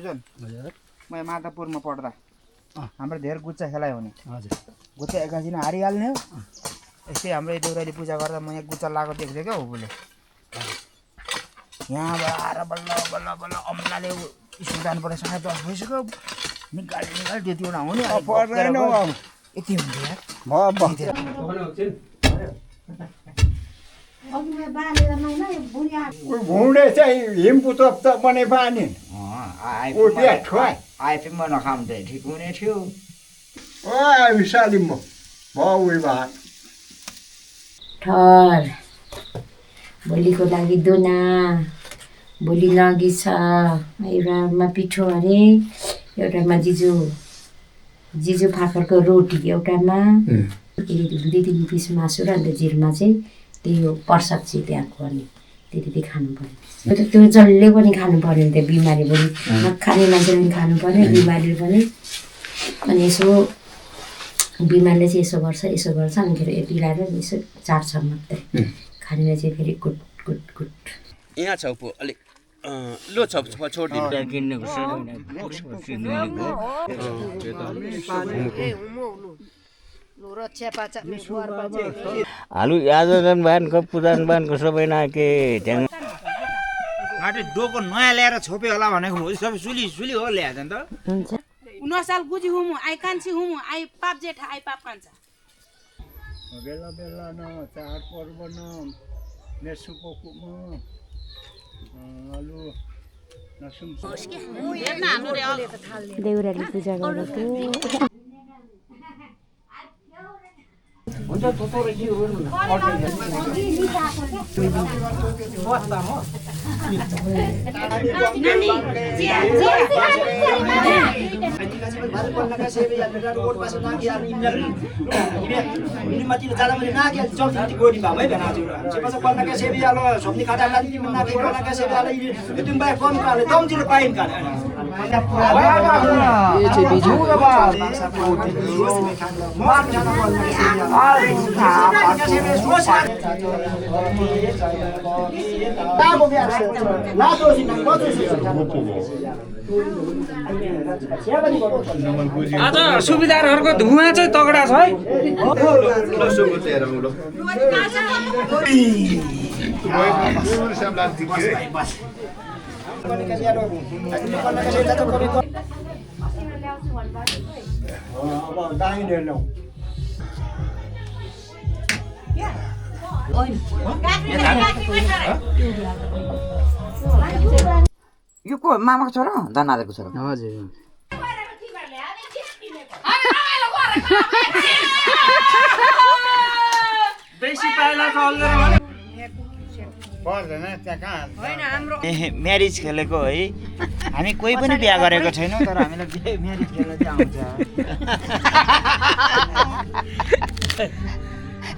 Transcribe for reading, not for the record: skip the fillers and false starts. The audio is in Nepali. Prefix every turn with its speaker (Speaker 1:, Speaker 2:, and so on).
Speaker 1: सुजन
Speaker 2: हजुर
Speaker 1: म माधवपुरमा पढ्दा हाम्रो धेरै गुच्चा खेलायो भने
Speaker 2: हजुर
Speaker 1: गुच्चा एकैछिन हारिहाल्ने हो यस्तै हाम्रो देउराली पूजा गर्दा म यहाँ गुच्चा लगाएको देख्थेँ क्या उले यहाँबाट आएर बल्ल बल्ल बल्ल अम्लाले स्कुल जानुपर्ने 10:30 भइसक्यो निकाल त्यतिवटा हुने यति हुन्थ्यो
Speaker 3: घुँडे चाहिँ हिमपुतप त बने पानी
Speaker 4: आइफिङ नखाम चाहिँ ठिक हुने थियो
Speaker 3: विशाली म उयो भए
Speaker 5: ठर भोलिको लागि दुना भोलि लगी छ एउटामा पिठो अरे एउटामा जिजु फापरको रोटी एउटामा दुई तिन पिस मासु र अन्त जिरमा चाहिँ त्यही हो प्रसाद चाहिँ त्यहाँको अनि त्यति खानु पर्यो त्यो जसले पनि खानु पर्यो नि त्यो बिमारी पनि नखाने मान्छेले पनि खानु पर्यो बिमारीले पनि अनि यसो बिमारले चाहिँ यसो गर्छ अनि फेरि यति लाएर यसो चाट्छ मात्रै खानेले चाहिँ फेरि गुड गुड गुड
Speaker 6: यहाँ छ अलिक लो छ छोडिदिनु
Speaker 4: हालु यादन बानको पुरान बानको सबै नाके त्यहाँ
Speaker 1: घाटे डोको नयाँ ल्याएर छोपे होला भनेको भोलि सबै सुली हो ल्याएछ नि त
Speaker 7: नसाल गुजी हुमु आई कान्छी हुमु आई पाप जेठा आई पाप कान्छा
Speaker 3: बेला बेला न चाड पर्व न नेसुको आलु नसुम
Speaker 5: देउराली पूजा गरेको
Speaker 4: हुन्छ तोतोरे के हो
Speaker 1: आज सुविधाहरूको धुवा चाहिँ तगडा छ है
Speaker 4: यो को मामाको छोरा धनादेको छोरा
Speaker 2: हजुर
Speaker 1: बेसी पाइला म्यारिज खेलेको है हामी कोही पनि बिहा गरेको छैनौँ तर हामीलाई म्यारिज खेल्न चाहिँ आउँछ